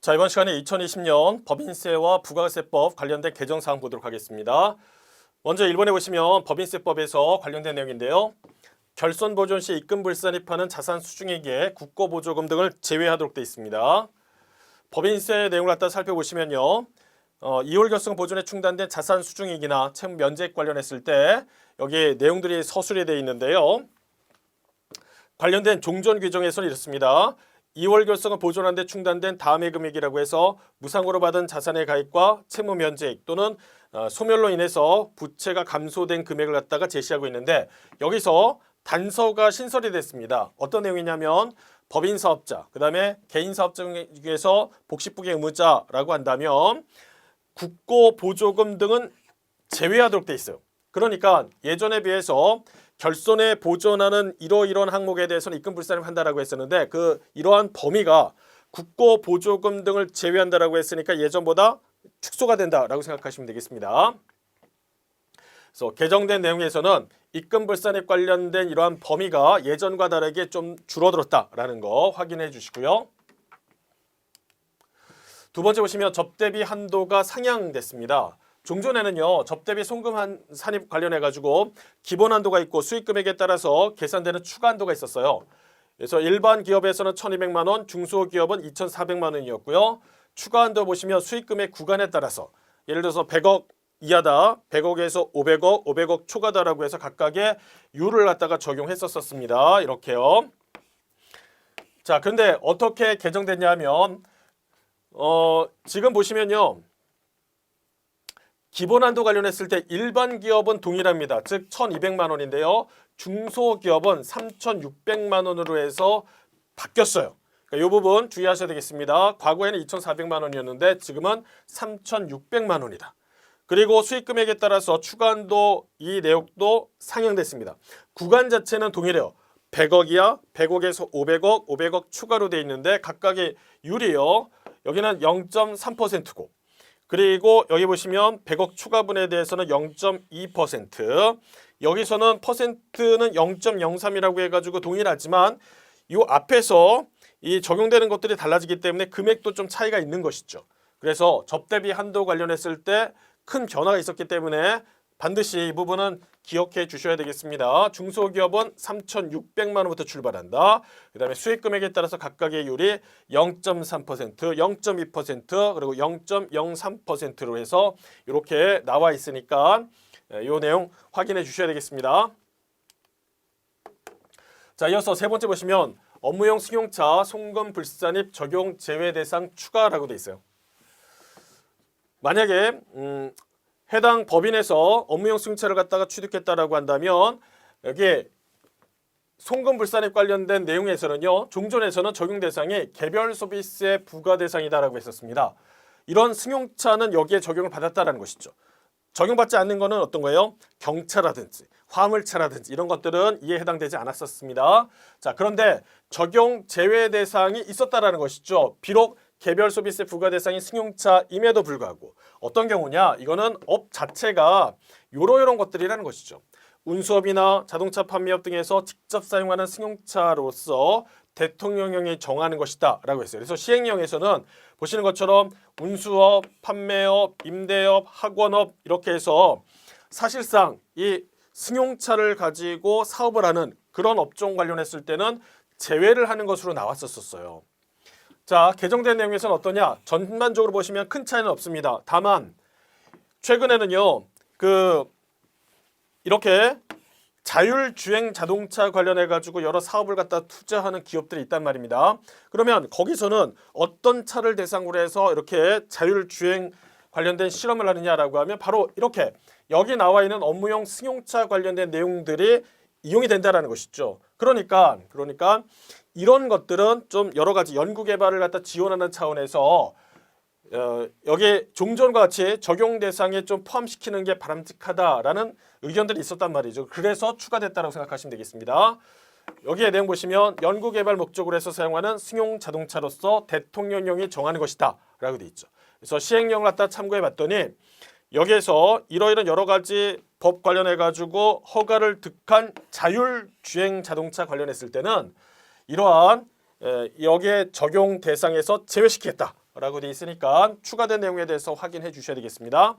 자, 이번 시간에 2020년 법인세와 부가세법 관련된 개정 사항 보도록 하겠습니다. 먼저 1번에 보시면 법인세법에서 관련된 내용인데요. 결손 보존 시 입금 불산입하는 자산 수중액에 국고보조금 등을 제외하도록 되어 있습니다. 법인세 내용을 갖다 살펴보시면요. 2월 결손 보존에 충당된 자산 수중액이나 채무 면제액 관련했을 때 여기 내용들이 서술이 되어 있는데요. 관련된 종전 규정에서는 이렇습니다. 2월 결성을 보존한 데 충당된 다음의 금액이라고 해서 무상으로 받은 자산의 가입과 채무 면제액 또는 소멸로 인해서 부채가 감소된 금액을 갖다가 제시하고 있는데 여기서 단서가 신설이 됐습니다. 어떤 내용이냐면 법인사업자, 그 다음에 개인사업자 중에서 복식부계 의무자라고 한다면 국고보조금 등은 제외하도록 돼 있어요. 그러니까 예전에 비해서 결손에 보존하는 이러이러한 항목에 대해서는 입금 불산입 한다라고 했었는데 이러한 범위가 국고보조금 등을 제외한다라고 했으니까 예전보다 축소가 된다라고 생각하시면 되겠습니다. 그래서 개정된 내용에서는 입금 불산입 관련된 이러한 범위가 예전과 다르게 좀 줄어들었다라는 거 확인해 주시고요. 두 번째 보시면 접대비 한도가 상향됐습니다. 종전에는요, 접대비 송금 산입 관련해 가지고 기본 한도가 있고 수익 금액에 따라서 계산되는 추가 한도가 있었어요. 그래서 일반 기업에서는 1,200만 원, 중소기업은 2,400만 원이었고요. 추가 한도 보시면 수익 금액 구간에 따라서 예를 들어서 100억 이하다, 100억에서 500억, 500억 초과다라고 해서 각각의 율을 갖다가 적용했었습니다. 이렇게요. 자, 그런데 어떻게 개정됐냐 하면 지금 보시면요. 기본 한도 관련했을 때 일반 기업은 동일합니다. 즉 1,200만 원인데요. 중소기업은 3,600만 원으로 해서 바뀌었어요. 그러니까 이 부분 주의하셔야 되겠습니다. 과거에는 2,400만 원이었는데 지금은 3,600만 원이다. 그리고 수익 금액에 따라서 추가 한도 이 내역도 상향됐습니다. 구간 자체는 동일해요. 100억이야, 100억에서 500억, 500억 추가로 돼 있는데 각각의 율이요. 여기는 0.3%고 그리고 여기 보시면 100억 추가분에 대해서는 0.2%, 여기서는 퍼센트는 0.03이라고 해가지고 동일하지만 이 앞에서 이 적용되는 것들이 달라지기 때문에 금액도 좀 차이가 있는 것이죠. 그래서 접대비 한도 관련했을 때 큰 변화가 있었기 때문에 반드시 이 부분은 기억해 주셔야 되겠습니다. 중소기업은 3,600만 원부터 출발한다. 그 다음에 수익 금액에 따라서 각각의 율이 0.3%, 0.2% 그리고 0.03%로 해서 이렇게 나와 있으니까 이 내용 확인해 주셔야 되겠습니다. 자, 이어서 세 번째 보시면 업무용 승용차 송금 불산입 적용 제외 대상 추가라고 돼 있어요. 만약에 해당 법인에서 업무용 승용차를 갖다가 취득했다라고 한다면 여기 송금 불산입 관련된 내용에서는요. 종전에서는 적용 대상이 개별 소비세 부과 대상이다라고 했었습니다. 이런 승용차는 여기에 적용을 받았다라는 것이죠. 적용받지 않는 것은 어떤 거예요? 경차라든지 화물차라든지 이런 것들은 이에 해당되지 않았었습니다. 자, 그런데 적용 제외 대상이 있었다라는 것이죠. 비록 개별 소비세 부과 대상인 승용차임에도 불구하고 어떤 경우냐? 이거는 업 자체가 요런 것들이라는 것이죠. 운수업이나 자동차 판매업 등에서 직접 사용하는 승용차로서 대통령령이 정하는 것이다 라고 했어요. 그래서 시행령에서는 보시는 것처럼 운수업, 판매업, 임대업, 학원업 이렇게 해서 사실상 이 승용차를 가지고 사업을 하는 그런 업종 관련했을 때는 제외를 하는 것으로 나왔었어요. 자, 개정된 내용에서는 어떠냐? 전반적으로 보시면 큰 차이는 없습니다. 다만 최근에는요. 이렇게 자율주행 자동차 관련해 가지고 여러 사업을 갖다 투자하는 기업들이 있단 말입니다. 그러면 거기서는 어떤 차를 대상으로 해서 이렇게 자율주행 관련된 실험을 하느냐라고 하면 바로 이렇게 여기 나와 있는 업무용 승용차 관련된 내용들이 이용이 된다라는 것이죠. 그러니까 이런 것들은 좀 여러 가지 연구 개발을 갖다 지원하는 차원에서 여기에 종전과 같이 적용 대상에 좀 포함시키는 게 바람직하다라는 의견들이 있었단 말이죠. 그래서 추가됐다고 생각하시면 되겠습니다. 여기에 내용 보시면 연구 개발 목적으로 해서 사용하는 승용 자동차로서 대통령령이 정하는 것이다 라고 돼 있죠. 그래서 시행령을 갖다 참고해 봤더니 여기에서 이러이런 여러 가지 법 관련해 가지고 허가를 득한 자율주행 자동차 관련했을 때는 이러한 여기에 적용 대상에서 제외시키겠다 라고 돼 있으니까 추가된 내용에 대해서 확인해 주셔야 되겠습니다.